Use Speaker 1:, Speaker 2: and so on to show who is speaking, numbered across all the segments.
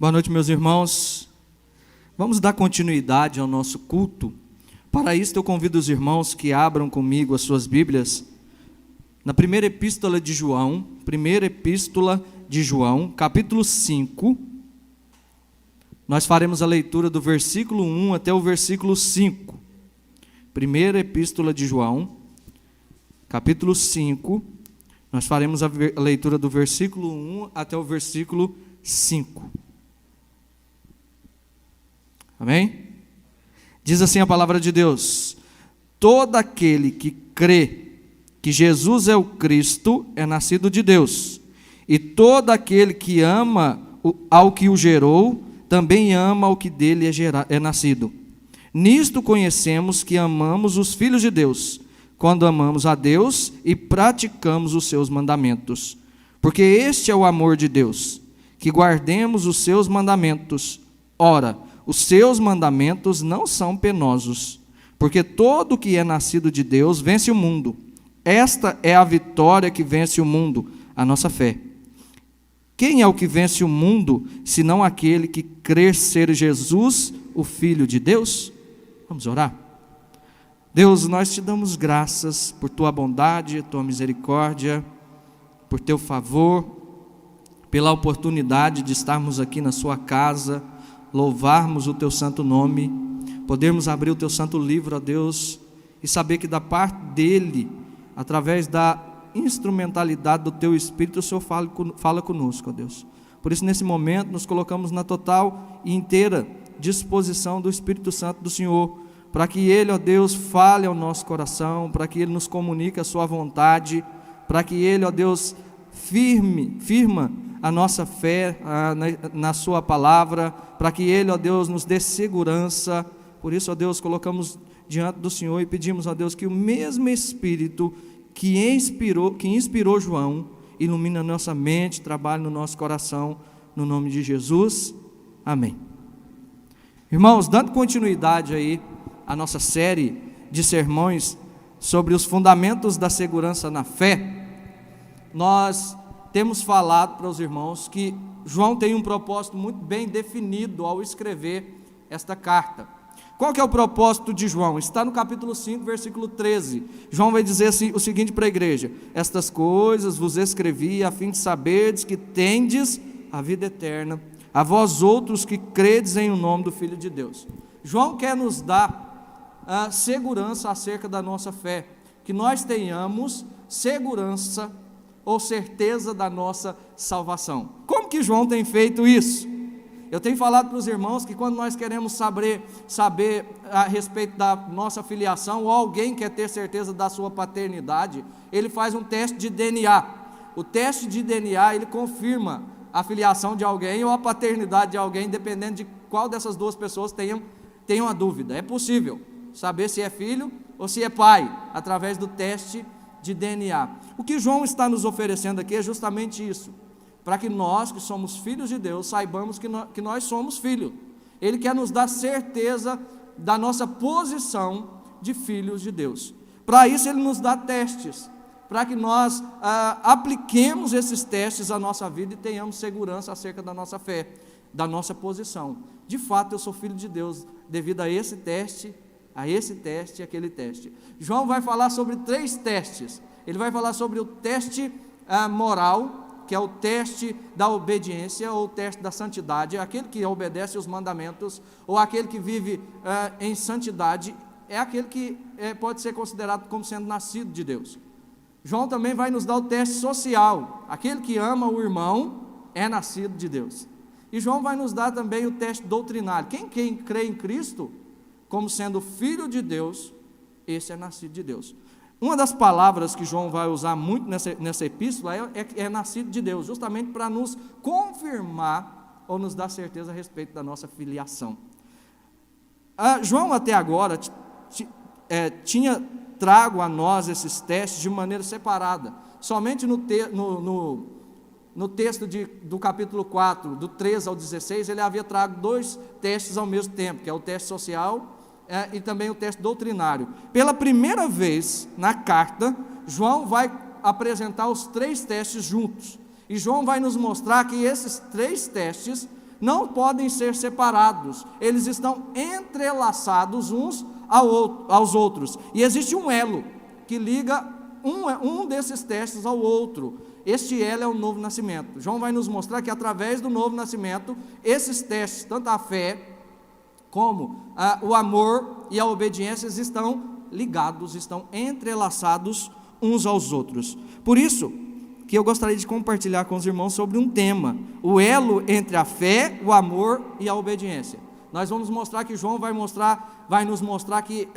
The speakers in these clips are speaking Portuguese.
Speaker 1: Boa noite, meus irmãos. Vamos dar continuidade ao nosso culto. Para isso, eu convido os irmãos que abram comigo as suas Bíblias na primeira epístola de João, capítulo 5. Nós faremos a leitura do versículo 1 até o versículo 5. Primeira epístola de João, capítulo 5. Nós faremos a leitura do versículo 1 até o versículo 5. Amém? Diz assim a palavra de Deus: todo aquele que crê que Jesus é o Cristo é nascido de Deus, e todo aquele que ama ao que o gerou, também ama ao que dele é nascido. Nisto conhecemos que amamos os filhos de Deus, quando amamos a Deus e praticamos os seus mandamentos. Porque este é o amor de Deus, que guardemos os seus mandamentos. Ora, os seus mandamentos não são penosos, porque todo o que é nascido de Deus vence o mundo. Esta é a vitória que vence o mundo, a nossa fé. Quem é o que vence o mundo, senão aquele que crê ser Jesus, o Filho de Deus? Vamos orar? Deus, nós te damos graças por tua bondade, tua misericórdia, por teu favor, pela oportunidade de estarmos aqui na sua casa, louvarmos o teu santo nome, podermos abrir o teu santo livro, ó Deus, e saber que da parte dele, através da instrumentalidade do teu Espírito, o Senhor fala conosco, ó Deus. Por isso, nesse momento, nos colocamos na total e inteira disposição do Espírito Santo do Senhor, para que ele, ó Deus, fale ao nosso coração, para que ele nos comunique a sua vontade, para que ele, ó Deus, firma a nossa fé na sua palavra, para que ele, ó Deus, nos dê segurança. Por isso, ó Deus, colocamos diante do Senhor e pedimos, ó Deus, que o mesmo Espírito que inspirou João, ilumine a nossa mente, trabalhe no nosso coração, no nome de Jesus, amém. Irmãos, dando continuidade aí à nossa série de sermões sobre os fundamentos da segurança na fé, nós temos falado para os irmãos que João tem um propósito muito bem definido ao escrever esta carta. Qual que é o propósito de João? Está no capítulo 5, versículo 13. João vai dizer assim, o seguinte para a igreja: estas coisas vos escrevi a fim de saberdes que tendes a vida eterna, a vós outros que credes em o nome do Filho de Deus. João quer nos dar a segurança acerca da nossa fé, que nós tenhamos segurança ou certeza da nossa salvação. Como que João tem feito isso? Eu tenho falado para os irmãos que quando nós queremos saber a respeito da nossa filiação, ou alguém quer ter certeza da sua paternidade, ele faz um teste de DNA. O teste de DNA, ele confirma a filiação de alguém ou a paternidade de alguém, dependendo de qual dessas duas pessoas tenham a dúvida. É possível saber se é filho ou se é pai, através do teste de DNA. O que João está nos oferecendo aqui é justamente isso, para que nós que somos filhos de Deus saibamos que nós somos filhos. Ele quer nos dar certeza da nossa posição de filhos de Deus. Para isso ele nos dá testes, para que nós apliquemos esses testes à nossa vida e tenhamos segurança acerca da nossa fé, da nossa posição. De fato eu sou filho de Deus devido a esse teste e aquele teste. João vai falar sobre 3 testes. Ele vai falar sobre o teste moral, que é o teste da obediência, ou o teste da santidade. Aquele que obedece os mandamentos, ou aquele que vive em santidade, é aquele que pode ser considerado como sendo nascido de Deus. João também vai nos dar o teste social. Aquele que ama o irmão é nascido de Deus. E João vai nos dar também o teste doutrinário. Quem crê em Cristo como sendo filho de Deus, esse é nascido de Deus. Uma das palavras que João vai usar muito nessa epístola é nascido de Deus, justamente para nos confirmar ou nos dar certeza a respeito da nossa filiação. João até agora tinha trago a nós esses testes de maneira separada. Somente no texto do capítulo 4, do 13 ao 16, ele havia trago 2 testes ao mesmo tempo, que é o teste social e também o teste doutrinário. Pela primeira vez na carta, João vai apresentar os 3 testes juntos, e João vai nos mostrar que esses 3 testes não podem ser separados, eles estão entrelaçados uns aos outros, e existe um elo que liga um desses testes ao outro. Este elo é o novo nascimento. João vai nos mostrar que através do novo nascimento, esses testes, tanto a fé como o amor e a obediência, estão ligados, estão entrelaçados uns aos outros. Por isso que eu gostaria de compartilhar com os irmãos sobre um tema: o elo entre a fé, o amor e a obediência. Nós vamos mostrar que João vai nos mostrar que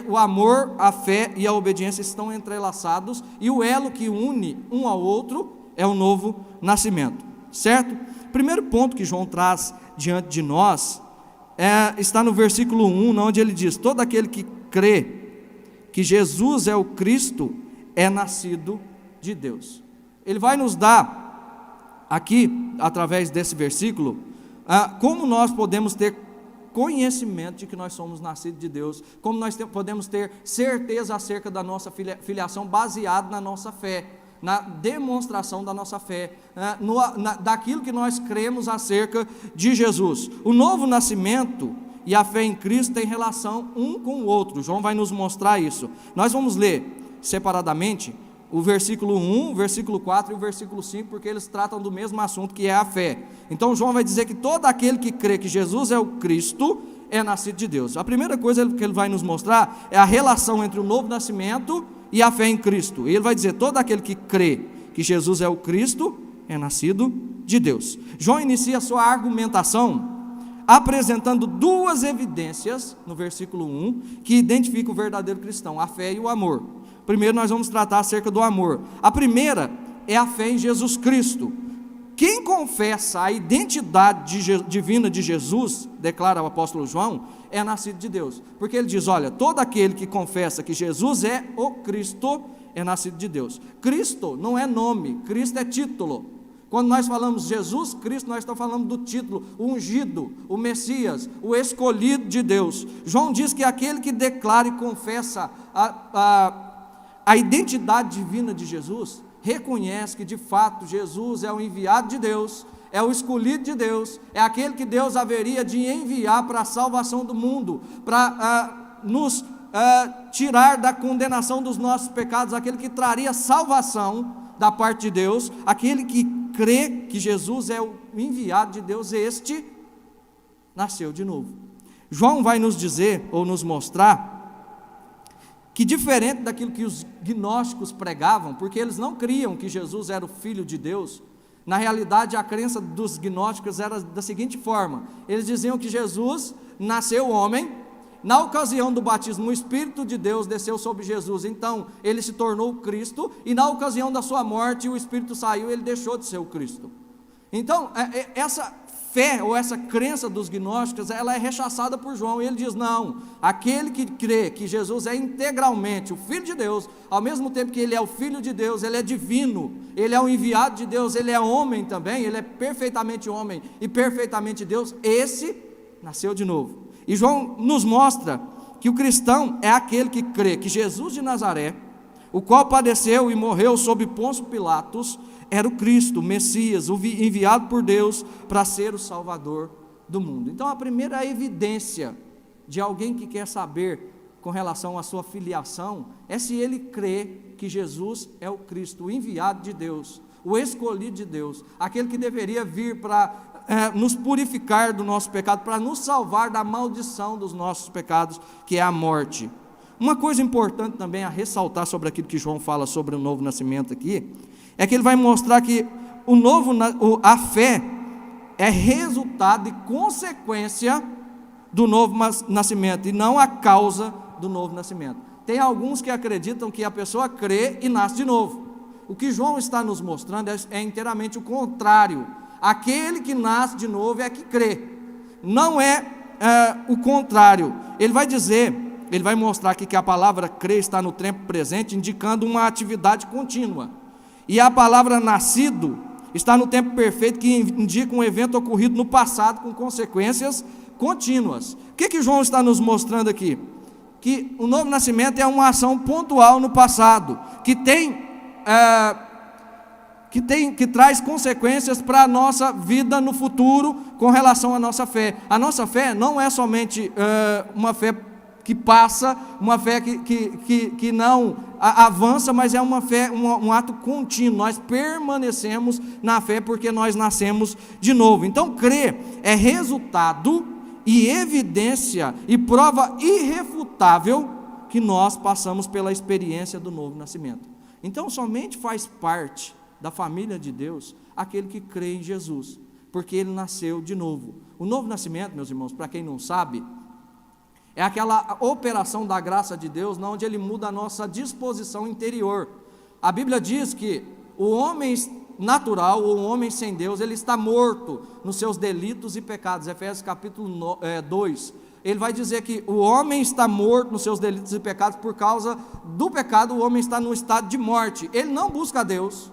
Speaker 1: o amor, a fé e a obediência estão entrelaçados, e o elo que une um ao outro é o novo nascimento, certo? O primeiro ponto que João traz diante de nós está no versículo 1, onde ele diz: todo aquele que crê que Jesus é o Cristo é nascido de Deus. Ele vai nos dar aqui, através desse versículo, como nós podemos ter conhecimento de que nós somos nascidos de Deus, como nós podemos ter certeza acerca da nossa filiação, baseado na nossa fé, na demonstração da nossa fé, daquilo que nós cremos acerca de Jesus. O novo nascimento e a fé em Cristo têm relação um com o outro. João vai nos mostrar isso. Nós vamos ler separadamente o versículo 1, o versículo 4 e o versículo 5, porque eles tratam do mesmo assunto, que é a fé. Então João vai dizer que todo aquele que crê que Jesus é o Cristo é nascido de Deus. A primeira coisa que ele vai nos mostrar é a relação entre o novo nascimento e a fé em Cristo. E ele vai dizer: todo aquele que crê que Jesus é o Cristo é nascido de Deus. João inicia a sua argumentação apresentando duas evidências no versículo 1 que identificam o verdadeiro cristão: a fé e o amor. Primeiro nós vamos tratar acerca do amor. A primeira é a fé em Jesus Cristo. Quem confessa a identidade divina de Jesus, declara o apóstolo João, é nascido de Deus. Porque ele diz: olha, todo aquele que confessa que Jesus é o Cristo é nascido de Deus. Cristo não é nome, Cristo é título. Quando nós falamos Jesus Cristo, nós estamos falando do título, o ungido, o Messias, o escolhido de Deus. João diz que aquele que declara e confessa a identidade divina de Jesus, reconhece que de fato Jesus é o enviado de Deus, é o escolhido de Deus, é aquele que Deus haveria de enviar para a salvação do mundo, para nos tirar da condenação dos nossos pecados, aquele que traria salvação da parte de Deus. Aquele que crê que Jesus é o enviado de Deus, este nasceu de novo. João vai nos dizer, ou nos mostrar, que diferente daquilo que os gnósticos pregavam, porque eles não criam que Jesus era o Filho de Deus. Na realidade, a crença dos gnósticos era da seguinte forma: eles diziam que Jesus nasceu homem, na ocasião do batismo o Espírito de Deus desceu sobre Jesus, então ele se tornou Cristo, e na ocasião da sua morte o Espírito saiu e ele deixou de ser o Cristo. Então, essa fé ou essa crença dos gnósticos, ela é rechaçada por João, e ele diz: não, aquele que crê que Jesus é integralmente o Filho de Deus, ao mesmo tempo que ele é o Filho de Deus, ele é divino, ele é o enviado de Deus, ele é homem também, ele é perfeitamente homem e perfeitamente Deus, esse nasceu de novo. E João nos mostra que o cristão é aquele que crê que Jesus de Nazaré, o qual padeceu e morreu sob Pôncio Pilatos, era o Cristo, o Messias, o enviado por Deus para ser o Salvador do mundo. Então a primeira evidência de alguém que quer saber com relação à sua filiação é se ele crê que Jesus é o Cristo, o enviado de Deus, o escolhido de Deus, aquele que deveria vir para nos purificar do nosso pecado, para nos salvar da maldição dos nossos pecados, que é a morte. Uma coisa importante também a ressaltar sobre aquilo que João fala sobre o novo nascimento aqui, é que ele vai mostrar que a fé é resultado e consequência do novo nascimento, e não a causa do novo nascimento. Tem alguns que acreditam que a pessoa crê e nasce de novo. O que João está nos mostrando é inteiramente o contrário. Aquele que nasce de novo é que crê, não é o contrário. Ele vai mostrar aqui que a palavra crer está no tempo presente, indicando uma atividade contínua, e a palavra nascido está no tempo perfeito, que indica um evento ocorrido no passado com consequências contínuas. O que João está nos mostrando aqui? Que o novo nascimento é uma ação pontual no passado, que tem que traz consequências para a nossa vida no futuro com relação à nossa fé. A nossa fé não é somente uma fé que passa, uma fé que não avança, mas é uma fé, um ato contínuo. Nós permanecemos na fé porque nós nascemos de novo. Então, crer é resultado e evidência e prova irrefutável que nós passamos pela experiência do novo nascimento. Então, somente faz parte da família de Deus aquele que crê em Jesus, porque ele nasceu de novo. O novo nascimento, meus irmãos, para quem não sabe, é aquela operação da graça de Deus, onde ele muda a nossa disposição interior. A Bíblia diz que o homem natural, ou o homem sem Deus, ele está morto nos seus delitos e pecados. Efésios capítulo 2, ele vai dizer que o homem está morto nos seus delitos e pecados. Por causa do pecado, o homem está num estado de morte. Ele não busca Deus,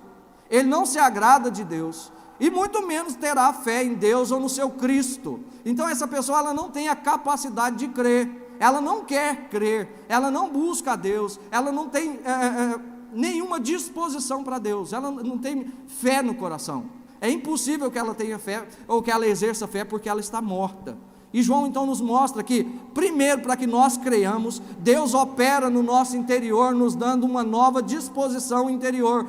Speaker 1: ele não se agrada de Deus, e muito menos terá fé em Deus ou no seu Cristo. Então essa pessoa, ela não tem a capacidade de crer, ela não quer crer, ela não busca a Deus, ela não tem nenhuma disposição para Deus, ela não tem fé no coração. É impossível que ela tenha fé, ou que ela exerça fé, porque ela está morta. E João então nos mostra que, primeiro, para que nós creiamos, Deus opera no nosso interior, nos dando uma nova disposição interior.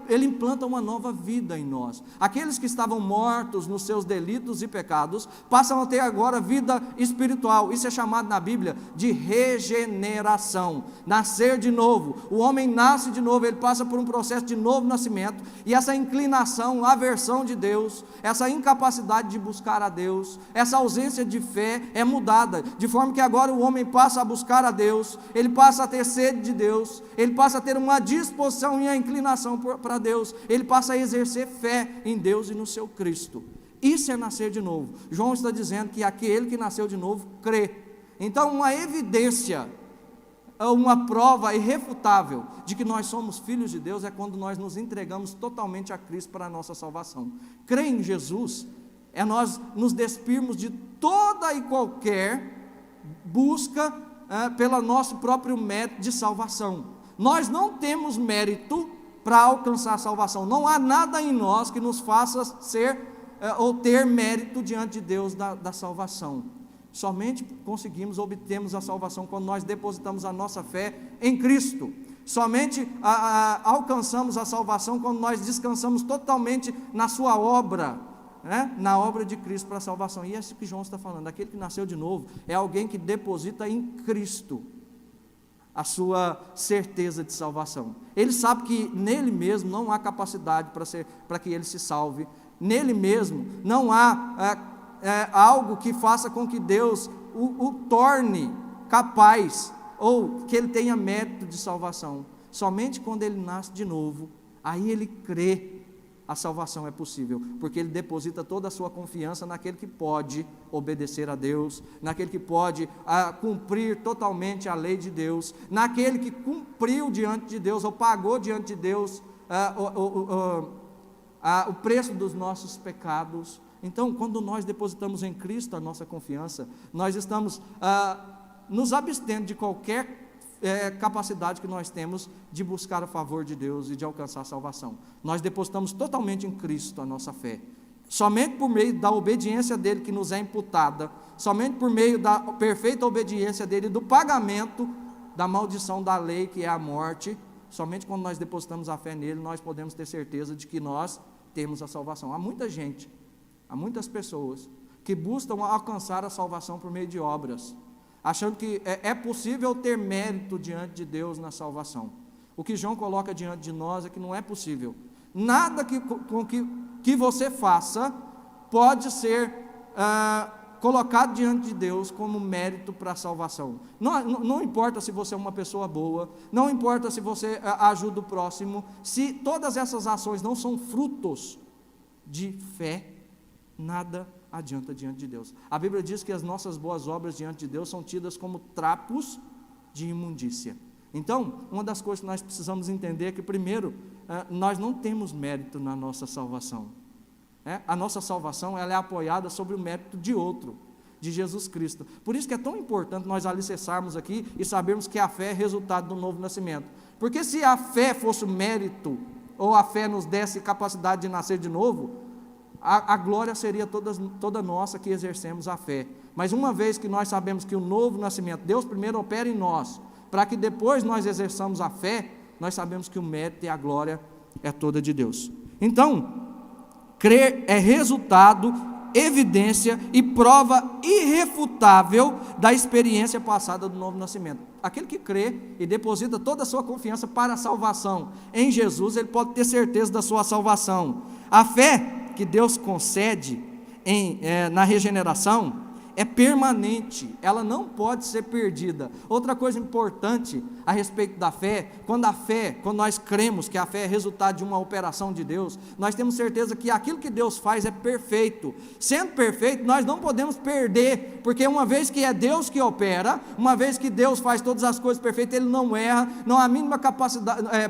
Speaker 1: Ele implanta uma nova vida em nós. Aqueles que estavam mortos nos seus delitos e pecados, passam a ter agora vida espiritual. Isso é chamado na Bíblia de regeneração, nascer de novo. O homem nasce de novo, ele passa por um processo de novo nascimento, e essa inclinação, aversão de Deus, essa incapacidade de buscar a Deus, essa ausência de fé é mudada, de forma que agora o homem passa a buscar a Deus, ele passa a ter sede de Deus, ele passa a ter uma disposição e a inclinação para Deus, ele passa a exercer fé em Deus e no seu Cristo. Isso é nascer de novo. João está dizendo que aquele que nasceu de novo crê. Então, uma evidência, uma prova irrefutável de que nós somos filhos de Deus é quando nós nos entregamos totalmente a Cristo para a nossa salvação. Crer em Jesus é nós nos despirmos de toda e qualquer busca pelo nosso próprio mérito de salvação. Nós não temos mérito para alcançar a salvação. Não há nada em nós que nos faça ser ou ter mérito diante de Deus da salvação. Somente obtemos a salvação quando nós depositamos a nossa fé em Cristo. Somente alcançamos a salvação quando nós descansamos totalmente na sua obra, na obra de Cristo para a salvação. E é isso que João está falando. Aquele que nasceu de novo é alguém que deposita em Cristo a sua certeza de salvação. Ele sabe que nele mesmo não há capacidade para que ele se salve. Nele mesmo não há algo que faça com que Deus o torne capaz, ou que ele tenha mérito de salvação. Somente quando ele nasce de novo, aí ele crê, a salvação é possível, porque ele deposita toda a sua confiança naquele que pode obedecer a Deus, naquele que pode cumprir totalmente a lei de Deus, naquele que cumpriu diante de Deus, ou pagou diante de Deus o preço dos nossos pecados. Então, quando nós depositamos em Cristo a nossa confiança, nós estamos nos abstendo de qualquer capacidade que nós temos de buscar a favor de Deus e de alcançar a salvação. Nós depositamos totalmente em Cristo a nossa fé. Somente por meio da obediência dele que nos é imputada, somente por meio da perfeita obediência dele, do pagamento da maldição da lei, que é a morte, somente quando nós depositamos a fé nele, nós podemos ter certeza de que nós temos a salvação. Há muita gente, há muitas pessoas que buscam alcançar a salvação por meio de obras, achando que é possível ter mérito diante de Deus na salvação. O que João coloca diante de nós é que não é possível. Nada que você faça pode ser colocado diante de Deus como mérito para a salvação. Não importa se você é uma pessoa boa, não importa se você ajuda o próximo, se todas essas ações não são frutos de fé, nada adianta diante de Deus. A Bíblia diz que as nossas boas obras diante de Deus são tidas como trapos de imundícia. Então, uma das coisas que nós precisamos entender é que, primeiro, nós não temos mérito na nossa salvação. A nossa salvação, ela é apoiada sobre o mérito de outro, de Jesus Cristo. Por isso que é tão importante nós alicerçarmos aqui e sabermos que a fé é resultado do novo nascimento. Porque se a fé fosse o mérito ou a fé nos desse capacidade de nascer de novo, a glória seria toda nossa que exercemos a fé. Mas uma vez que nós sabemos que o novo nascimento, Deus primeiro opera em nós, para que depois nós exerçamos a fé, nós sabemos que o mérito e a glória é toda de Deus. Então, crer é resultado, evidência e prova irrefutável da experiência passada do novo nascimento. Aquele que crê e deposita toda a sua confiança para a salvação em Jesus, ele pode ter certeza da sua salvação. A fé que Deus concede na regeneração é permanente, ela não pode ser perdida. Outra coisa importante a respeito da fé, quando nós cremos que a fé é resultado de uma operação de Deus, nós temos certeza que aquilo que Deus faz é perfeito. Sendo perfeito, nós não podemos perder, porque uma vez que é Deus que opera, uma vez que Deus faz todas as coisas perfeitas, Ele não erra, não há a mínima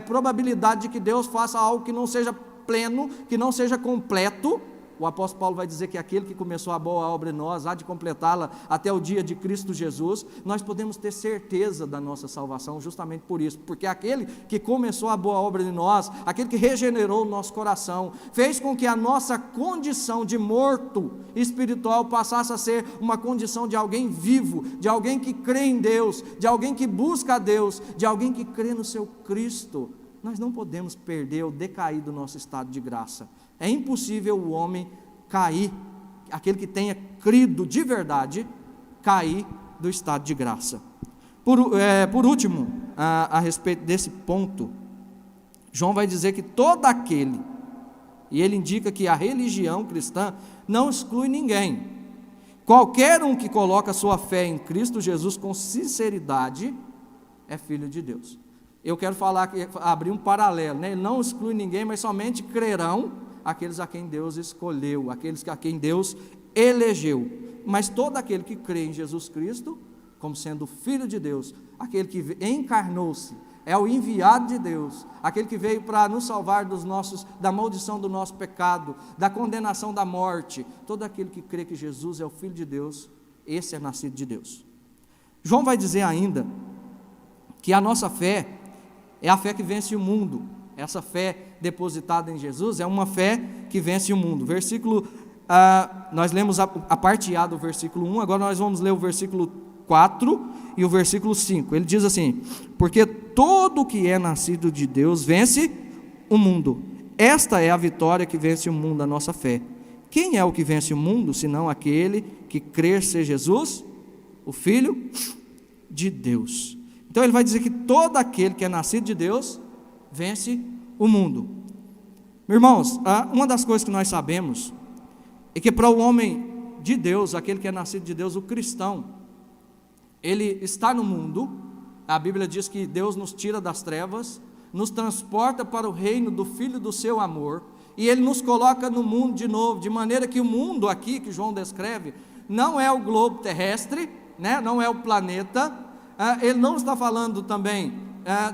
Speaker 1: probabilidade de que Deus faça algo que não seja pleno, que não seja completo. O apóstolo Paulo vai dizer que aquele que começou a boa obra em nós, há de completá-la até o dia de Cristo Jesus. Nós podemos ter certeza da nossa salvação justamente por isso, porque aquele que começou a boa obra em nós, aquele que regenerou o nosso coração, fez com que a nossa condição de morto espiritual passasse a ser uma condição de alguém vivo, de alguém que crê em Deus, de alguém que busca a Deus, de alguém que crê no seu Cristo. Nós não podemos perder ou decair do nosso estado de graça. É impossível o homem cair, aquele que tenha crido de verdade, cair do estado de graça. Por último, a respeito desse ponto, João vai dizer que todo aquele, e ele indica que a religião cristã não exclui ninguém. Qualquer um que coloca sua fé em Cristo Jesus com sinceridade é filho de Deus. Eu quero abrir um paralelo, né? Ele não exclui ninguém, mas somente crerão aqueles a quem Deus escolheu, aqueles a quem Deus elegeu. Mas todo aquele que crê em Jesus Cristo, como sendo Filho de Deus, aquele que encarnou-se, é o enviado de Deus, aquele que veio para nos salvar da maldição do nosso pecado, da condenação da morte, todo aquele que crê que Jesus é o Filho de Deus, esse é nascido de Deus. João vai dizer ainda que a nossa fé é a fé que vence o mundo. Essa fé depositada em Jesus é uma fé que vence o mundo. Nós lemos a parte A do versículo 1, agora nós vamos ler o versículo 4 e o versículo 5. Ele diz assim: porque todo que é nascido de Deus vence o mundo. Esta é a vitória que vence o mundo, a nossa fé. Quem é o que vence o mundo, senão aquele que crer ser Jesus, o Filho de Deus? Então ele vai dizer que todo aquele que é nascido de Deus vence o mundo. Meus irmãos, uma das coisas que nós sabemos é que para o homem de Deus, aquele que é nascido de Deus, o cristão, ele está no mundo. A Bíblia diz que Deus nos tira das trevas, nos transporta para o reino do Filho do seu amor, e Ele nos coloca no mundo de novo, de maneira que o mundo aqui, que João descreve, não é o globo terrestre, né? Não é o planeta. Ele não está falando também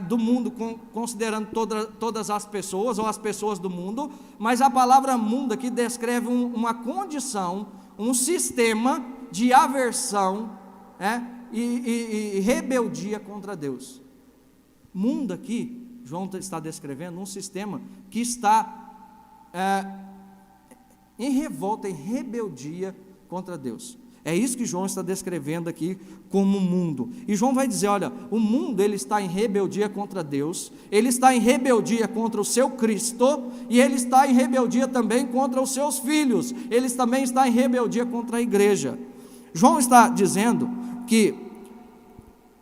Speaker 1: do mundo considerando todas as pessoas ou as pessoas do mundo, mas a palavra mundo aqui descreve uma condição, um sistema de aversão e rebeldia contra Deus. Mundo aqui, João está descrevendo um sistema que está em revolta, em rebeldia contra Deus. É isso que João está descrevendo aqui como mundo. E João vai dizer, olha, o mundo ele está em rebeldia contra Deus, ele está em rebeldia contra o seu Cristo, e ele está em rebeldia também contra os seus filhos, ele também está em rebeldia contra a igreja. João está dizendo que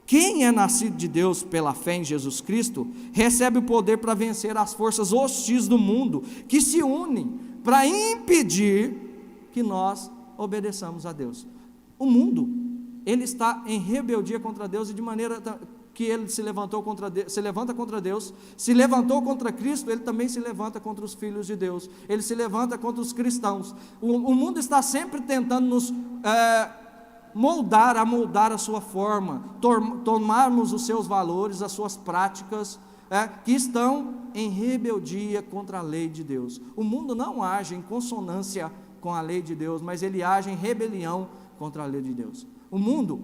Speaker 1: quem é nascido de Deus pela fé em Jesus Cristo, recebe o poder para vencer as forças hostis do mundo, que se unem para impedir que nós obedeçamos a Deus. O mundo, ele está em rebeldia contra Deus, e de maneira que ele se levanta contra Deus, se levantou contra Cristo, ele também se levanta contra os filhos de Deus, ele se levanta contra os cristãos. O mundo está sempre tentando nos moldar a sua forma, tomarmos os seus valores, as suas práticas, que estão em rebeldia contra a lei de Deus. O mundo não age em consonância com a lei de Deus, mas ele age em rebelião contra a lei de Deus. O mundo,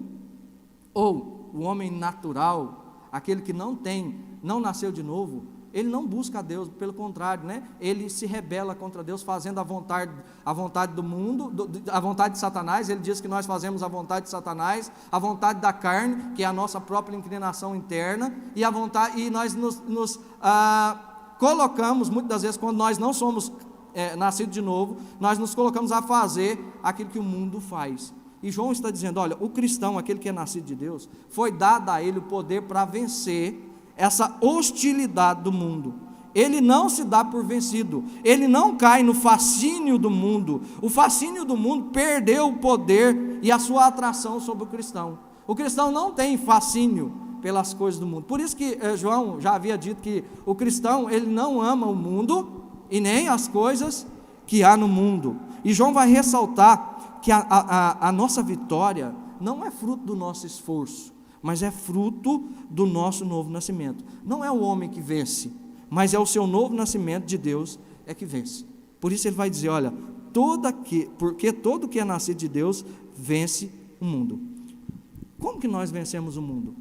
Speaker 1: ou o homem natural, aquele que não nasceu de novo, ele não busca a Deus, pelo contrário, né? Ele se rebela contra Deus, fazendo a vontade do mundo, a vontade de Satanás. Ele diz que nós fazemos a vontade de Satanás, a vontade da carne, que é a nossa própria inclinação interna, e nós nos colocamos, muitas das vezes, quando nós não somos nascidos de novo, nós nos colocamos a fazer aquilo que o mundo faz. E João está dizendo, olha, o cristão, aquele que é nascido de Deus, foi dado a ele o poder para vencer essa hostilidade do mundo. Ele não se dá por vencido, ele não cai no fascínio do mundo. O fascínio do mundo perdeu o poder e a sua atração sobre o cristão. O cristão não tem fascínio pelas coisas do mundo. Por isso que João já havia dito que o cristão, ele não ama o mundo e nem as coisas que há no mundo. E João vai ressaltar que a nossa vitória não é fruto do nosso esforço, mas é fruto do nosso novo nascimento. Não é o homem que vence, mas é o seu novo nascimento de Deus é que vence. Por isso ele vai dizer, olha, porque todo que é nascido de Deus vence o mundo. Como que nós vencemos o mundo?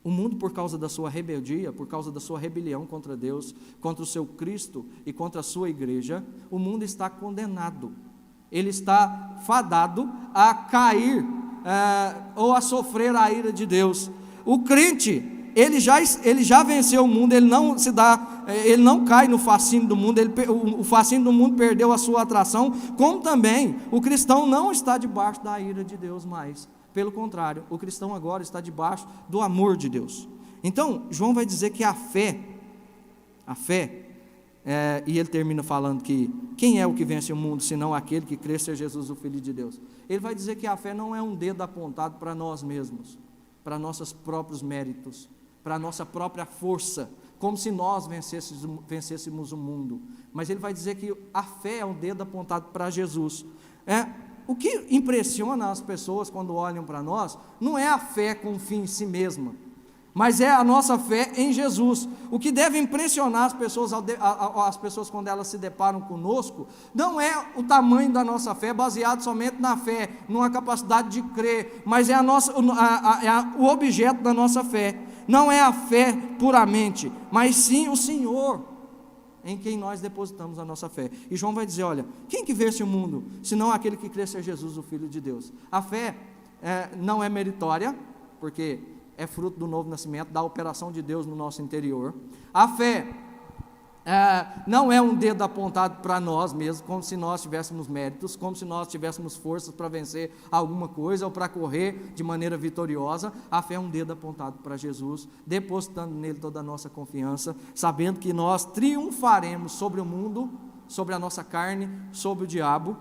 Speaker 1: O mundo, por causa da sua rebeldia, por causa da sua rebelião contra Deus, contra o seu Cristo e contra a sua igreja, o mundo está condenado. Ele está fadado a cair ou a sofrer a ira de Deus. O crente, ele já venceu o mundo, ele não cai no fascínio do mundo, o fascínio do mundo perdeu a sua atração, como também o cristão não está debaixo da ira de Deus mais. Pelo contrário, o cristão agora está debaixo do amor de Deus. Então, João vai dizer que a fé, e ele termina falando que quem é o que vence o mundo, senão aquele que crê ser Jesus o Filho de Deus. Ele vai dizer que a fé não é um dedo apontado para nós mesmos, para nossos próprios méritos, para a nossa própria força, como se nós vencêssemos o mundo. Mas ele vai dizer que a fé é um dedo apontado para Jesus. O que impressiona as pessoas quando olham para nós, não é a fé com fim em si mesma, mas é a nossa fé em Jesus. O que deve impressionar as pessoas quando elas se deparam conosco, não é o tamanho da nossa fé, baseado somente na fé, numa capacidade de crer, mas é o objeto da nossa fé. Não é a fé puramente, mas sim o Senhor, em quem nós depositamos a nossa fé. E João vai dizer, olha, quem que vence o mundo, senão aquele que crê ser Jesus, o Filho de Deus? A fé não é meritória, porque é fruto do novo nascimento, da operação de Deus no nosso interior. A fé não é um dedo apontado para nós mesmos, como se nós tivéssemos méritos, como se nós tivéssemos forças para vencer alguma coisa, ou para correr de maneira vitoriosa. A fé é um dedo apontado para Jesus, depositando nele toda a nossa confiança, sabendo que nós triunfaremos sobre o mundo, sobre a nossa carne, sobre o diabo,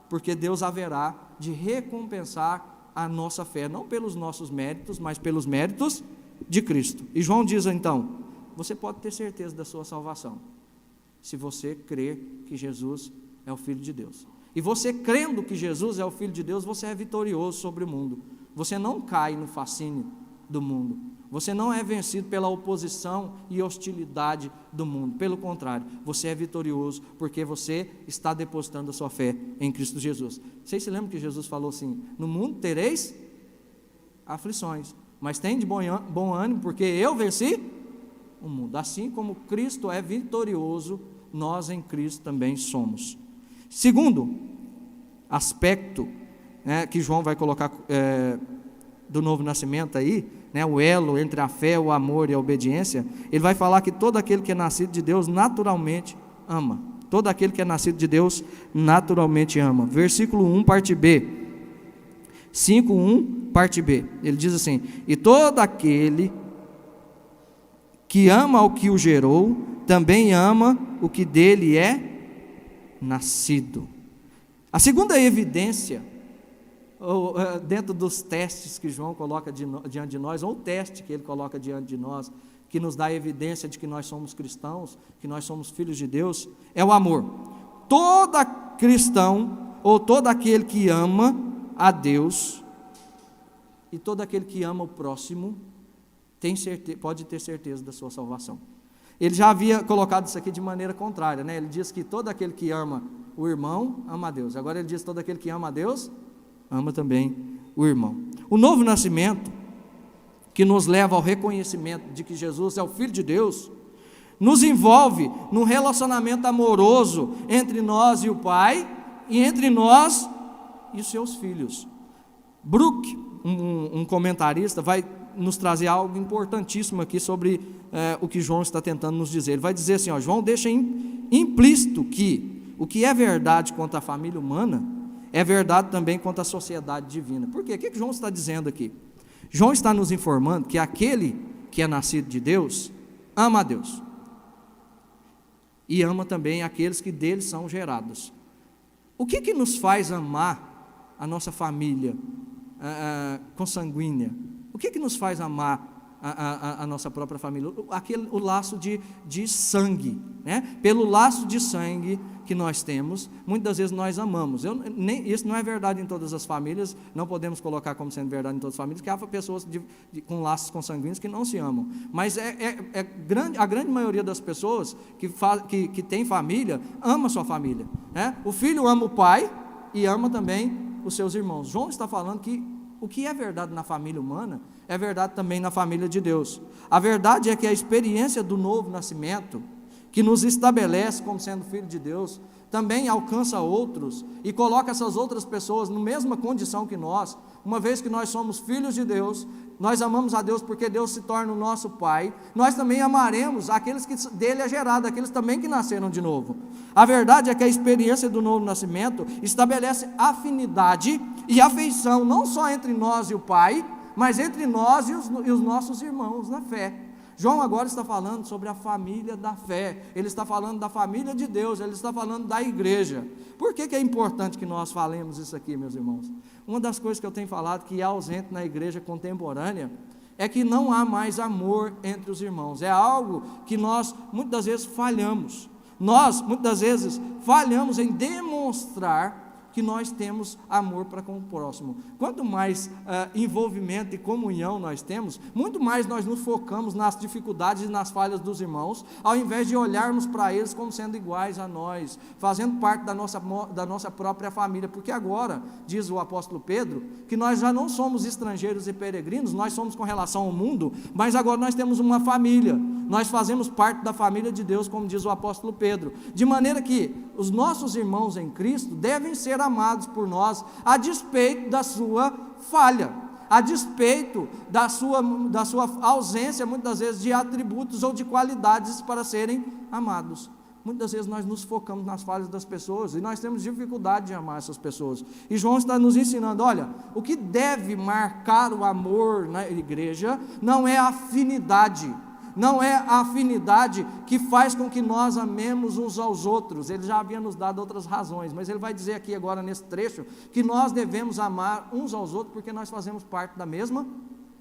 Speaker 1: porque Deus haverá de recompensar a nossa fé, não pelos nossos méritos, mas pelos méritos de Cristo. E João diz então, você pode ter certeza da sua salvação, se você crer que Jesus é o Filho de Deus. E você crendo que Jesus é o Filho de Deus, você é vitorioso sobre o mundo. Você não cai no fascínio do mundo. Você não é vencido pela oposição e hostilidade do mundo. Pelo contrário, você é vitorioso, porque você está depositando a sua fé em Cristo Jesus. Vocês se lembram que Jesus falou assim, no mundo tereis aflições, mas tem de bom ânimo, porque eu venci o mundo. Assim como Cristo é vitorioso, nós em Cristo também somos. Segundo aspecto, que João vai colocar do novo nascimento aí, o elo entre a fé, o amor e a obediência, ele vai falar que todo aquele que é nascido de Deus naturalmente ama. Todo aquele que é nascido de Deus naturalmente ama. Versículo 1, parte B. 5:1, parte B. Ele diz assim: e todo aquele que ama ao que o gerou, também ama o que dele é nascido. A segunda evidência, dentro dos testes que João coloca diante de nós, ou o teste que ele coloca diante de nós, que nos dá a evidência de que nós somos cristãos, que nós somos filhos de Deus, é o amor. Todo cristão, ou todo aquele que ama a Deus, e todo aquele que ama o próximo, pode ter certeza da sua salvação. Ele já havia colocado isso aqui de maneira contrária, Ele diz que todo aquele que ama o irmão, ama a Deus. Agora ele diz que todo aquele que ama a Deus, ama também o irmão. O novo nascimento, que nos leva ao reconhecimento de que Jesus é o Filho de Deus, nos envolve num relacionamento amoroso entre nós e o Pai, e entre nós e os seus filhos. Brooke, um comentarista, vai nos trazer algo importantíssimo aqui sobre o que João está tentando nos dizer. Ele vai dizer assim, João deixa implícito que o que é verdade quanto à família humana, é verdade também quanto à sociedade divina. Por quê? O que João está dizendo aqui? João está nos informando que aquele que é nascido de Deus, ama a Deus, e ama também aqueles que dele são gerados. O que nos faz amar a nossa família consanguínea? O que nos faz amar a nossa própria família? O laço de sangue, né? Pelo laço de sangue que nós temos, muitas das vezes nós amamos. Isso não é verdade em todas as famílias, não podemos colocar como sendo verdade em todas as famílias, que há pessoas com laços consanguíneos que não se amam, mas a grande maioria das pessoas que tem família, ama sua família, né? O filho ama o pai e ama também os seus irmãos. João está falando que o que é verdade na família humana, é verdade também na família de Deus. A verdade é que a experiência do novo nascimento, que nos estabelece como sendo filho de Deus, também alcança outros e coloca essas outras pessoas na mesma condição que nós. Uma vez que nós somos filhos de Deus, nós amamos a Deus porque Deus se torna o nosso Pai, nós também amaremos aqueles que dele é gerado, aqueles também que nasceram de novo. A verdade é que a experiência do novo nascimento estabelece afinidade e afeição, não só entre nós e o Pai, mas entre nós e os nossos irmãos na fé. João agora está falando sobre a família da fé, ele está falando da família de Deus, ele está falando da igreja. Por que é importante que nós falemos isso aqui, meus irmãos? Uma das coisas que eu tenho falado que é ausente na igreja contemporânea, é que não há mais amor entre os irmãos. É algo que nós muitas das vezes falhamos. Nós muitas das vezes falhamos em demonstrar que nós temos amor para com o próximo. Quanto mais envolvimento e comunhão nós temos, muito mais nós nos focamos nas dificuldades e nas falhas dos irmãos, ao invés de olharmos para eles como sendo iguais a nós, fazendo parte da nossa própria família, porque agora, diz o apóstolo Pedro, que nós já não somos estrangeiros e peregrinos, nós somos com relação ao mundo, mas agora nós temos uma família, nós fazemos parte da família de Deus, como diz o apóstolo Pedro, de maneira que os nossos irmãos em Cristo devem ser amados por nós, a despeito da sua falha, a despeito da sua ausência, muitas vezes, de atributos ou de qualidades para serem amados. Muitas vezes nós nos focamos nas falhas das pessoas, e nós temos dificuldade de amar essas pessoas, e João está nos ensinando, olha, o que deve marcar o amor na igreja, não é a afinidade, não é a afinidade que faz com que nós amemos uns aos outros. Ele já havia nos dado outras razões, mas ele vai dizer aqui agora nesse trecho, que nós devemos amar uns aos outros, porque nós fazemos parte da mesma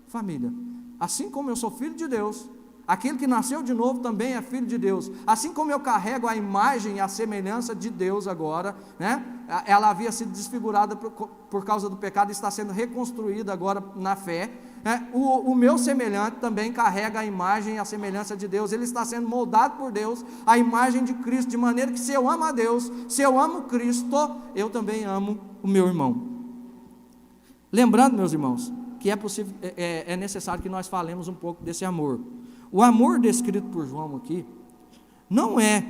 Speaker 1: família. Assim como eu sou filho de Deus, aquele que nasceu de novo também é filho de Deus. Assim como eu carrego a imagem e a semelhança de Deus agora, né? Ela havia sido desfigurada por causa do pecado e está sendo reconstruída agora na fé. O meu semelhante também carrega a imagem e a semelhança de Deus. Ele está sendo moldado por Deus, a imagem de Cristo, de maneira que se eu amo a Deus, se eu amo Cristo, eu também amo o meu irmão. Lembrando, meus irmãos, que é necessário que nós falemos um pouco desse amor. O amor descrito por João aqui não é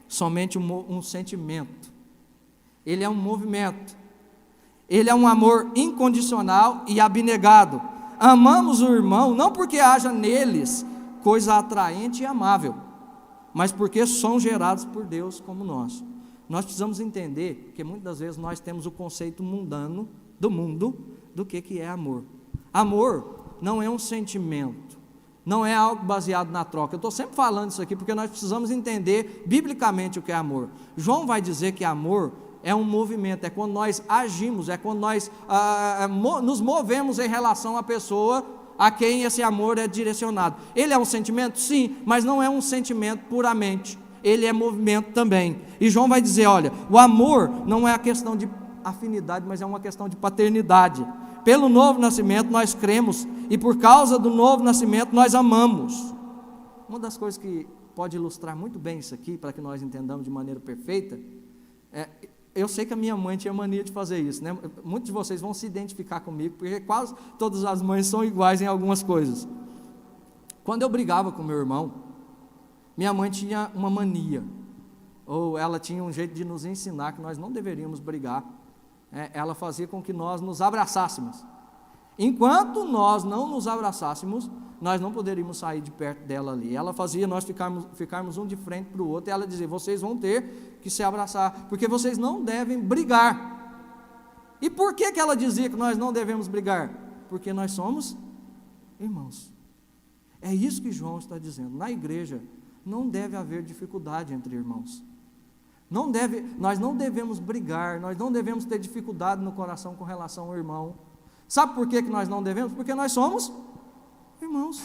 Speaker 1: somente um sentimento, ele é um movimento, ele é um amor incondicional e abnegado. Amamos o irmão não porque haja neles coisa atraente e amável, mas porque são gerados por Deus como nós. Nós precisamos entender que muitas das vezes nós temos o conceito mundano do mundo do que é amor. Amor não é um sentimento, não é algo baseado na troca. Eu estou sempre falando isso aqui porque nós precisamos entender biblicamente o que é amor. João vai dizer que amor é um movimento, é quando nós agimos, é quando nós nos movemos em relação à pessoa a quem esse amor é direcionado. Ele é um sentimento? Sim, mas não é um sentimento puramente, ele é movimento também. E João vai dizer, olha, o amor não é a questão de afinidade, mas é uma questão de paternidade. Pelo novo nascimento nós cremos, e por causa do novo nascimento nós amamos. Uma das coisas que pode ilustrar muito bem isso aqui, para que nós entendamos de maneira perfeita, eu sei que a minha mãe tinha mania de fazer isso, né? Muitos de vocês vão se identificar comigo, porque quase todas as mães são iguais em algumas coisas. Quando eu brigava com meu irmão, Minha mãe tinha uma mania, ou ela tinha um jeito de nos ensinar que nós não deveríamos brigar. Ela fazia com que nós nos abraçássemos. Enquanto nós não nos abraçássemos, nós não poderíamos sair de perto dela ali. Ela fazia nós ficarmos um de frente para o outro, e ela dizia: vocês vão ter que se abraçar, porque vocês não devem brigar. E por que ela dizia que nós não devemos brigar? Porque nós somos irmãos. É isso que João está dizendo. Na igreja não deve haver dificuldade entre irmãos. Nós não devemos brigar, nós não devemos ter dificuldade no coração com relação ao irmão. Sabe por que nós não devemos? Porque nós somos irmãos.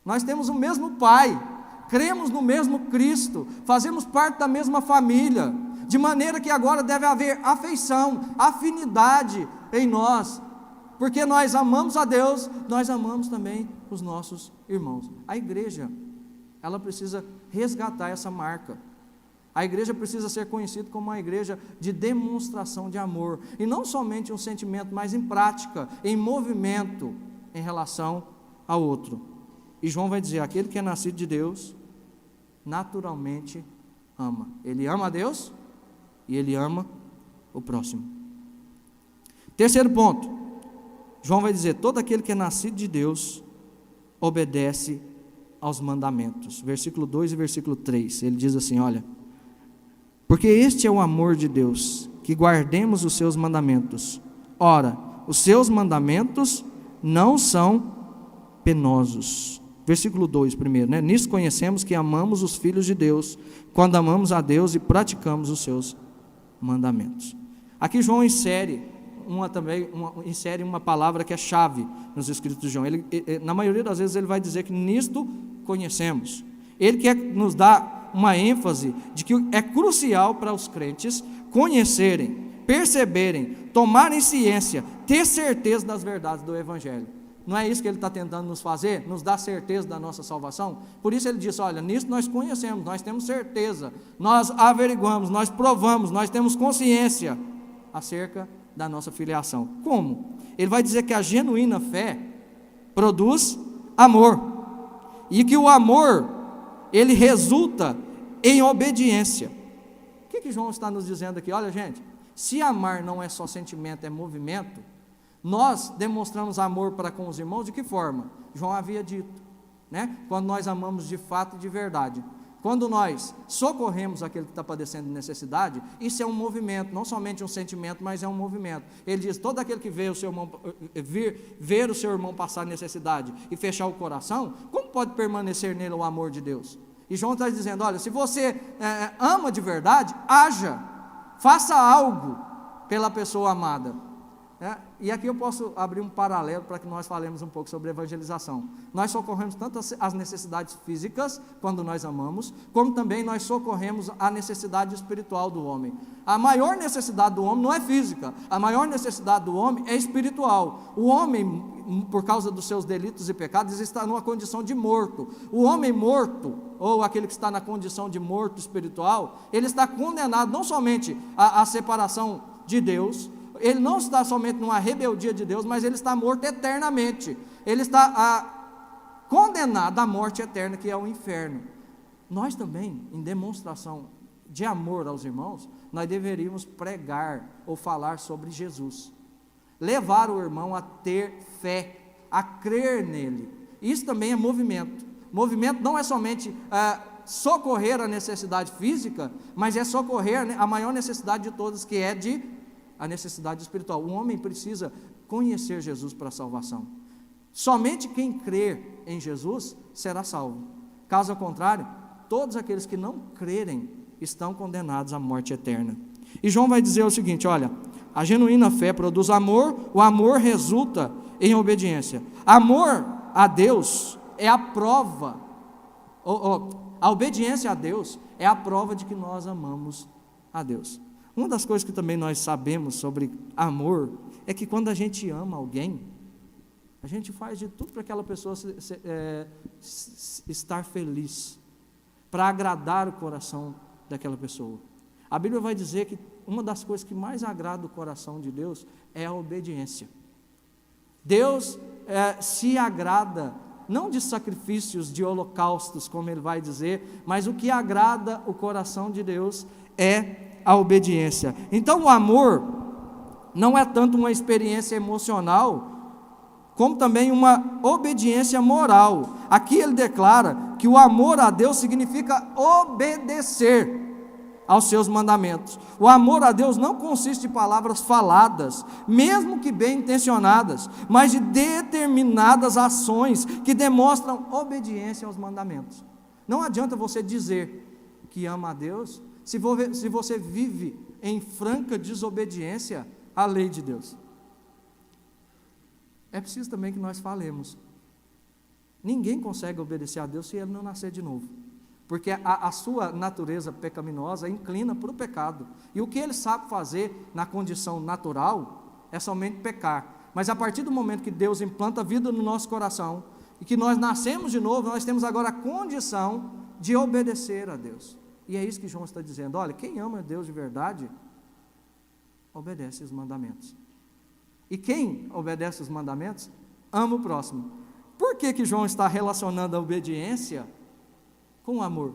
Speaker 1: Nós temos o mesmo Pai, cremos no mesmo Cristo, fazemos parte da mesma família, de maneira que agora deve haver afeição, afinidade em nós, porque nós amamos a Deus, nós amamos também os nossos irmãos. A igreja, ela precisa resgatar essa marca. A igreja precisa ser conhecida como uma igreja de demonstração de amor, e não somente um sentimento, mas em prática, em movimento, em relação ao outro. E João vai dizer: aquele que é nascido de Deus, naturalmente ama. Ele ama a Deus e ele ama o próximo. Terceiro ponto, João vai dizer: todo aquele que é nascido de Deus, obedece aos mandamentos. Versículo 2 e versículo 3, ele diz assim: olha, porque este é o amor de Deus, que guardemos os seus mandamentos. Ora, os seus mandamentos não são penosos. Versículo 2 primeiro, né? Nisso conhecemos que amamos os filhos de Deus, quando amamos a Deus e praticamos os seus mandamentos. Aqui João insere uma palavra que é chave nos escritos de João. Na maioria das vezes ele vai dizer que nisto conhecemos. Ele quer nos dar uma ênfase de que é crucial para os crentes conhecerem, perceberem, tomarem ciência, ter certeza das verdades do Evangelho. Não é isso que ele está tentando nos fazer? Nos dar certeza da nossa salvação? Por isso ele diz: olha, nisso nós conhecemos, nós temos certeza, nós averiguamos, nós provamos, nós temos consciência acerca da nossa filiação. Como? Ele vai dizer que a genuína fé produz amor, e que o amor, ele resulta em obediência. O que João está nos dizendo aqui? Olha, gente, se amar não é só sentimento, é movimento, nós demonstramos amor para com os irmãos de que forma? João havia dito, né? Quando nós amamos de fato e de verdade. Quando nós socorremos aquele que está padecendo de necessidade, isso é um movimento, não somente um sentimento, mas é um movimento. Ele diz: todo aquele que vê o seu irmão, ver o seu irmão passar necessidade e fechar o coração, como pode permanecer nele o amor de Deus? E João está dizendo: olha, se você ama de verdade, haja, faça algo pela pessoa amada. E aqui eu posso abrir um paralelo para que nós falemos um pouco sobre evangelização. Nós socorremos tanto as necessidades físicas, quando nós amamos, como também nós socorremos a necessidade espiritual do homem. A maior necessidade do homem não é física, a maior necessidade do homem é espiritual. O homem, por causa dos seus delitos e pecados, está numa condição de morto. O homem morto, ou aquele que está na condição de morto espiritual, ele está condenado não somente à separação de Deus, ele não está somente numa rebeldia de Deus, mas ele está morto eternamente. Ele está condenado à morte eterna, que é o inferno. Nós também, em demonstração de amor aos irmãos, nós deveríamos pregar ou falar sobre Jesus. Levar o irmão a ter fé, a crer nele. Isso também é movimento. Movimento não é somente socorrer a necessidade física, mas é socorrer a maior necessidade de todas, que é a necessidade espiritual. O homem precisa conhecer Jesus para a salvação. Somente quem crer em Jesus será salvo. Caso contrário, todos aqueles que não crerem estão condenados à morte eterna. E João vai dizer o seguinte: olha, a genuína fé produz amor, o amor resulta em obediência. Amor a Deus é a prova, a obediência a Deus é a prova de que nós amamos a Deus. Uma das coisas que também nós sabemos sobre amor é que quando a gente ama alguém, a gente faz de tudo para aquela pessoa estar feliz, para agradar o coração daquela pessoa. A Bíblia vai dizer que uma das coisas que mais agrada o coração de Deus é a obediência. Deus se agrada não de sacrifícios, de holocaustos, como ele vai dizer, mas o que agrada o coração de Deus é a obediência. Então o amor não é tanto uma experiência emocional, como também uma obediência moral. Aqui ele declara que o amor a Deus significa obedecer aos seus mandamentos. O amor a Deus não consiste em palavras faladas, mesmo que bem intencionadas, mas de determinadas ações que demonstram obediência aos mandamentos. Não adianta você dizer que ama a Deus se você vive em franca desobediência à lei de Deus. É preciso também que nós falemos. Ninguém consegue obedecer a Deus se ele não nascer de novo, porque a sua natureza pecaminosa inclina para o pecado, e o que ele sabe fazer na condição natural é somente pecar. Mas a partir do momento que Deus implanta a vida no nosso coração, e que nós nascemos de novo, nós temos agora a condição de obedecer a Deus. E é isso que João está dizendo: olha, quem ama a Deus de verdade, obedece os mandamentos. E quem obedece os mandamentos, ama o próximo. Por que João está relacionando a obediência com o amor?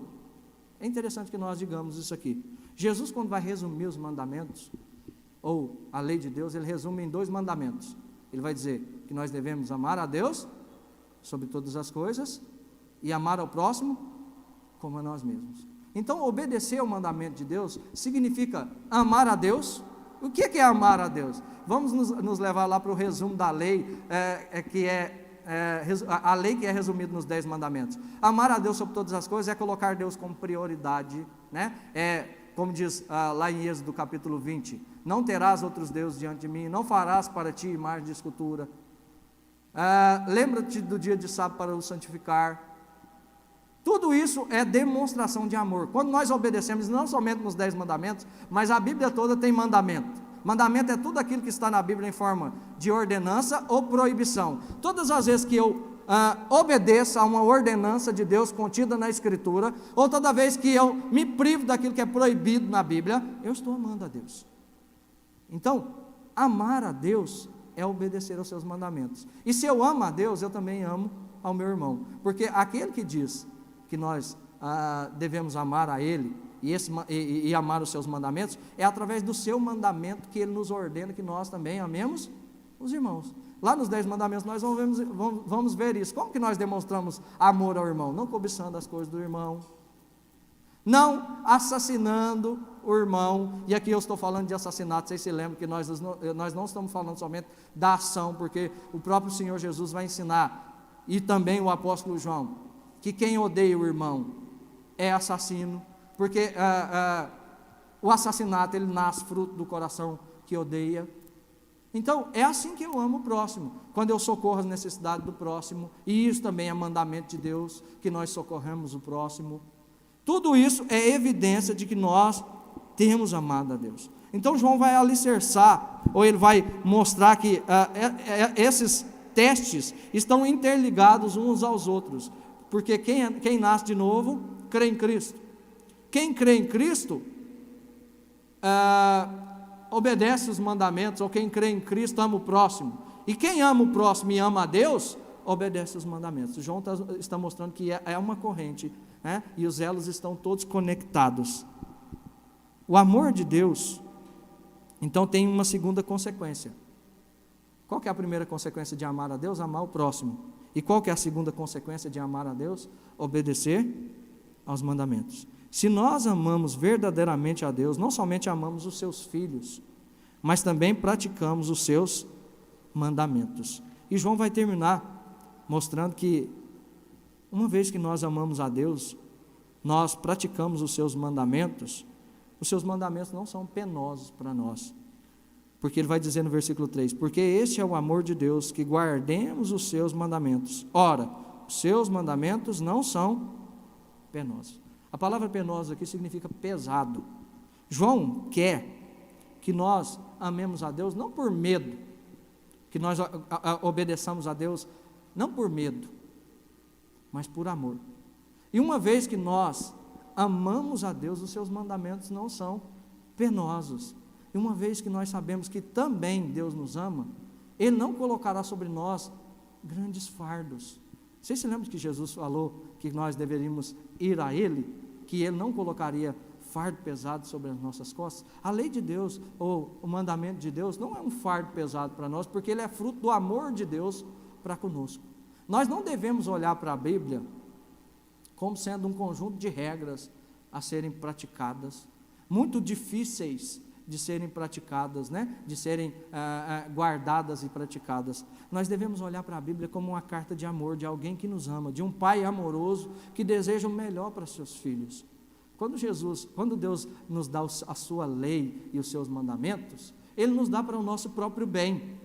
Speaker 1: É interessante que nós digamos isso aqui. Jesus, quando vai resumir os mandamentos, ou a lei de Deus, ele resume em 2 mandamentos. Ele vai dizer que nós devemos amar a Deus sobre todas as coisas e amar ao próximo como a nós mesmos. Então, obedecer ao mandamento de Deus significa amar a Deus. O que é amar a Deus? Vamos nos levar lá para o resumo da lei, a lei que é resumida nos 10 mandamentos. Amar a Deus sobre todas as coisas é colocar Deus como prioridade, né? Como diz lá em Êxodo capítulo 20, não terás outros deuses diante de mim, não farás para ti imagem de escultura, lembra-te do dia de sábado para o santificar. Tudo isso é demonstração de amor. Quando nós obedecemos, não somente nos 10 mandamentos, mas a Bíblia toda tem mandamento. Mandamento é tudo aquilo que está na Bíblia em forma de ordenança ou proibição. Todas as vezes que eu obedeço a uma ordenança de Deus contida na Escritura, ou toda vez que eu me privo daquilo que é proibido na Bíblia, eu estou amando a Deus. Então, amar a Deus é obedecer aos seus mandamentos. E se eu amo a Deus, eu também amo ao meu irmão. Porque aquele que diz que nós devemos amar a Ele e amar os seus mandamentos, é através do seu mandamento que Ele nos ordena que nós também amemos os irmãos. Lá nos 10 mandamentos nós vamos ver isso. Como que nós demonstramos amor ao irmão? Não cobiçando as coisas do irmão, não assassinando o irmão. E aqui eu estou falando de assassinato. Vocês se lembram que nós não estamos falando somente da ação, porque o próprio Senhor Jesus vai ensinar, e também o apóstolo João, que quem odeia o irmão é assassino, porque o assassinato ele nasce fruto do coração que odeia. Então é assim que eu amo o próximo, quando eu socorro as necessidades do próximo, e isso também é mandamento de Deus, que nós socorremos o próximo. Tudo isso é evidência de que nós temos amado a Deus. Então João vai alicerçar, ou ele vai mostrar que esses testes estão interligados uns aos outros, porque quem nasce de novo, crê em Cristo. Quem crê em Cristo, obedece os mandamentos, ou quem crê em Cristo ama o próximo. E quem ama o próximo e ama a Deus, obedece os mandamentos. João está mostrando que é uma corrente, né? E os elos estão todos conectados. O amor de Deus, então, tem uma segunda consequência. Qual que é a primeira consequência de amar a Deus? Amar o próximo. E qual que é a segunda consequência de amar a Deus? Obedecer aos mandamentos. Se nós amamos verdadeiramente a Deus, não somente amamos os seus filhos, mas também praticamos os seus mandamentos. E João vai terminar mostrando que, uma vez que nós amamos a Deus, nós praticamos os seus mandamentos não são penosos para nós. Porque ele vai dizer no versículo 3, porque este é o amor de Deus, que guardemos os seus mandamentos. Ora, os seus mandamentos não são penosos. A palavra penoso aqui significa pesado. João quer que nós amemos a Deus não por medo, que nós obedeçamos a Deus não por medo, mas por amor. E uma vez que nós amamos a Deus, os seus mandamentos não são penosos. E uma vez que nós sabemos que também Deus nos ama, Ele não colocará sobre nós grandes fardos, Vocês se lembram que Jesus falou que nós deveríamos ir a Ele, que Ele não colocaria fardo pesado sobre as nossas costas? A lei de Deus, ou o mandamento de Deus, não é um fardo pesado para nós, porque ele é fruto do amor de Deus para conosco. Nós não devemos olhar para a Bíblia como sendo um conjunto de regras a serem praticadas, muito difíceis de serem praticadas, de serem guardadas e praticadas. Nós devemos olhar para a Bíblia como uma carta de amor de alguém que nos ama, de um pai amoroso que deseja o melhor para seus filhos. Quando Deus nos dá a sua lei e os seus mandamentos, Ele nos dá para o nosso próprio bem.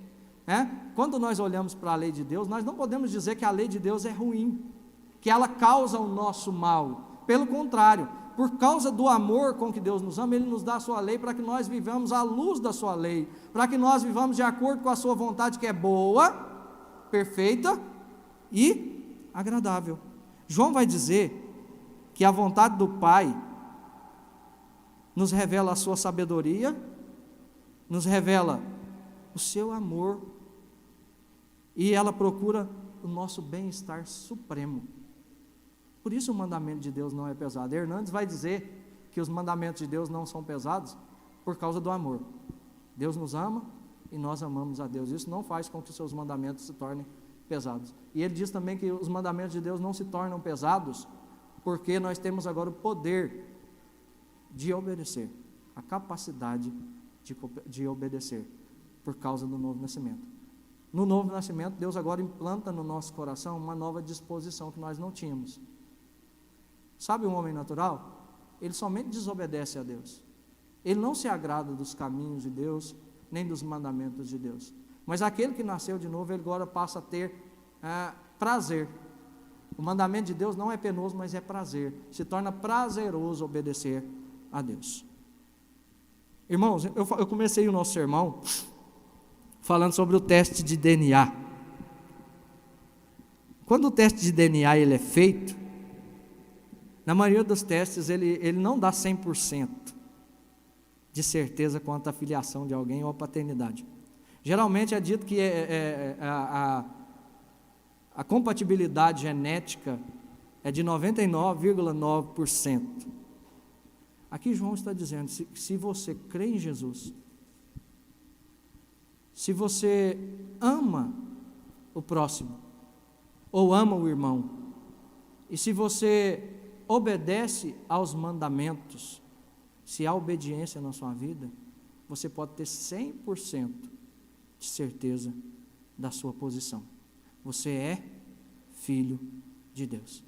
Speaker 1: Quando nós olhamos para a lei de Deus, nós não podemos dizer que a lei de Deus é ruim, que ela causa o nosso mal. Pelo contrário, por causa do amor com que Deus nos ama, Ele nos dá a sua lei para que nós vivamos à luz da sua lei, para que nós vivamos de acordo com a sua vontade, que é boa, perfeita e agradável. João vai dizer que a vontade do Pai nos revela a sua sabedoria, nos revela o seu amor, e ela procura o nosso bem-estar supremo. Por isso o mandamento de Deus não é pesado. Hernandes vai dizer que os mandamentos de Deus não são pesados por causa do amor. Deus nos ama e nós amamos a Deus. Isso não faz com que os seus mandamentos se tornem pesados. E ele diz também que os mandamentos de Deus não se tornam pesados porque nós temos agora o poder de obedecer, a capacidade de obedecer, por causa do novo nascimento. No novo nascimento, Deus agora implanta no nosso coração uma nova disposição que nós não tínhamos. Sabe, um homem natural, ele somente desobedece a Deus. Ele não se agrada dos caminhos de Deus, nem dos mandamentos de Deus. Mas aquele que nasceu de novo, ele agora passa a ter prazer. O mandamento de Deus não é penoso, mas é prazer. Se torna prazeroso obedecer a Deus. Irmãos, eu comecei o nosso sermão falando sobre o teste de DNA. Quando o teste de DNA ele é feito, na maioria dos testes ele não dá 100% de certeza quanto à filiação de alguém ou à paternidade. Geralmente é dito que a compatibilidade genética é de 99,9%. Aqui João está dizendo, se você crê em Jesus, se você ama o próximo, ou ama o irmão, e se você obedece aos mandamentos, se há obediência na sua vida, você pode ter 100% de certeza da sua posição. Você é filho de Deus.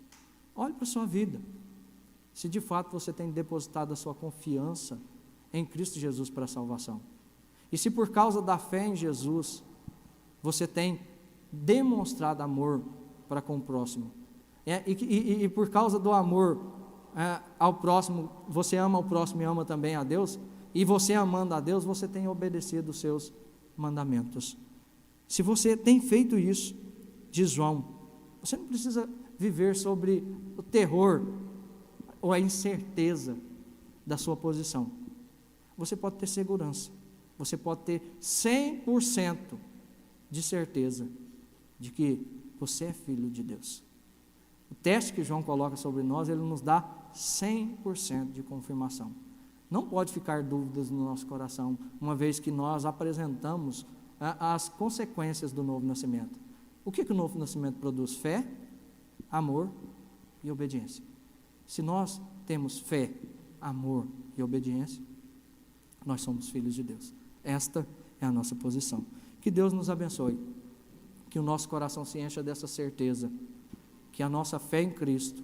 Speaker 1: Olhe para a sua vida. Se de fato você tem depositado a sua confiança em Cristo Jesus para a salvação. E se por causa da fé em Jesus, você tem demonstrado amor para com o próximo. E por causa do amor ao próximo, você ama o próximo e ama também a Deus. E você amando a Deus, você tem obedecido os seus mandamentos. Se você tem feito isso, diz João, você não precisa viver sobre o terror ou a incerteza da sua posição. Você pode ter segurança, você pode ter 100% de certeza de que você é filho de Deus. O teste que João coloca sobre nós, ele nos dá 100% de confirmação. Não pode ficar dúvidas no nosso coração, uma vez que nós apresentamos as consequências do novo nascimento. O que o novo nascimento produz? Fé, amor e obediência. Se nós temos fé, amor e obediência, nós somos filhos de Deus. Esta é a nossa posição. Que Deus nos abençoe, que o nosso coração se encha dessa certeza, que a nossa fé em Cristo,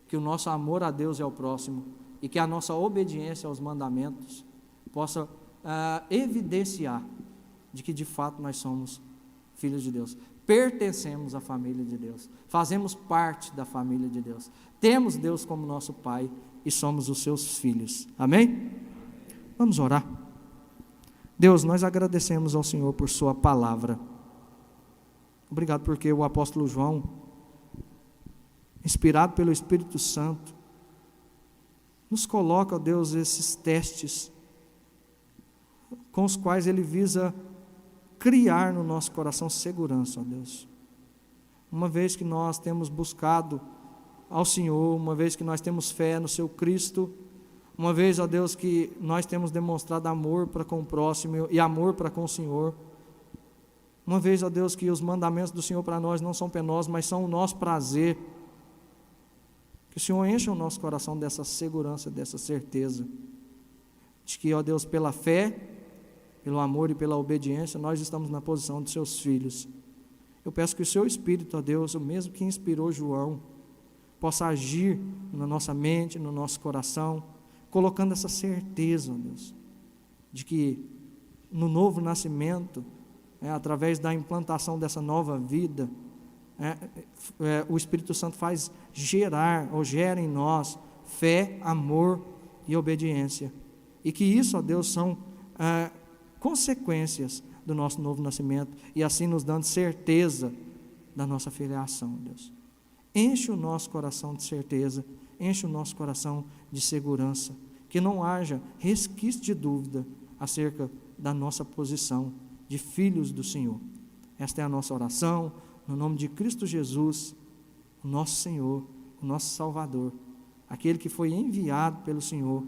Speaker 1: que o nosso amor a Deus e ao próximo, e que a nossa obediência aos mandamentos possa evidenciar de que de fato nós somos filhos de Deus, pertencemos à família de Deus, fazemos parte da família de Deus, temos Deus como nosso Pai e somos os seus filhos. Amém? Vamos orar. Deus, nós agradecemos ao Senhor por sua palavra. Obrigado porque o apóstolo João, inspirado pelo Espírito Santo, nos coloca, ó Deus, esses testes com os quais ele visa criar no nosso coração segurança, ó Deus. Uma vez que nós temos buscado ao Senhor, uma vez que nós temos fé no Seu Cristo, uma vez, ó Deus, que nós temos demonstrado amor para com o próximo e amor para com o Senhor, uma vez, ó Deus, que os mandamentos do Senhor para nós não são penosos, mas são o nosso prazer, que o Senhor encha o nosso coração dessa segurança, dessa certeza, de que, ó Deus, pela fé, pelo amor e pela obediência, nós estamos na posição de Seus filhos. Eu peço que o Seu Espírito, ó Deus, o mesmo que inspirou João, possa agir na nossa mente, no nosso coração, colocando essa certeza, ó Deus, de que no novo nascimento, através da implantação dessa nova vida, o Espírito Santo faz gerar, ou gera em nós, fé, amor e obediência. E que isso, ó Deus, são consequências do nosso novo nascimento, e assim nos dando certeza da nossa filiação, Deus. Enche o nosso coração de certeza, enche o nosso coração de segurança, que não haja resquício de dúvida acerca da nossa posição de filhos do Senhor. Esta é a nossa oração, no nome de Cristo Jesus, o nosso Senhor, o nosso Salvador, aquele que foi enviado pelo Senhor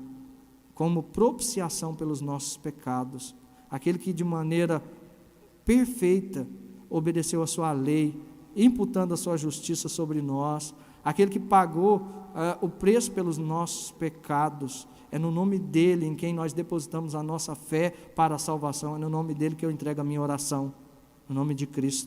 Speaker 1: como propiciação pelos nossos pecados, aquele que de maneira perfeita obedeceu a sua lei, imputando a sua justiça sobre nós, aquele que pagou o preço pelos nossos pecados. É no nome dele em quem nós depositamos a nossa fé para a salvação, é no nome dele que eu entrego a minha oração, no nome de Cristo.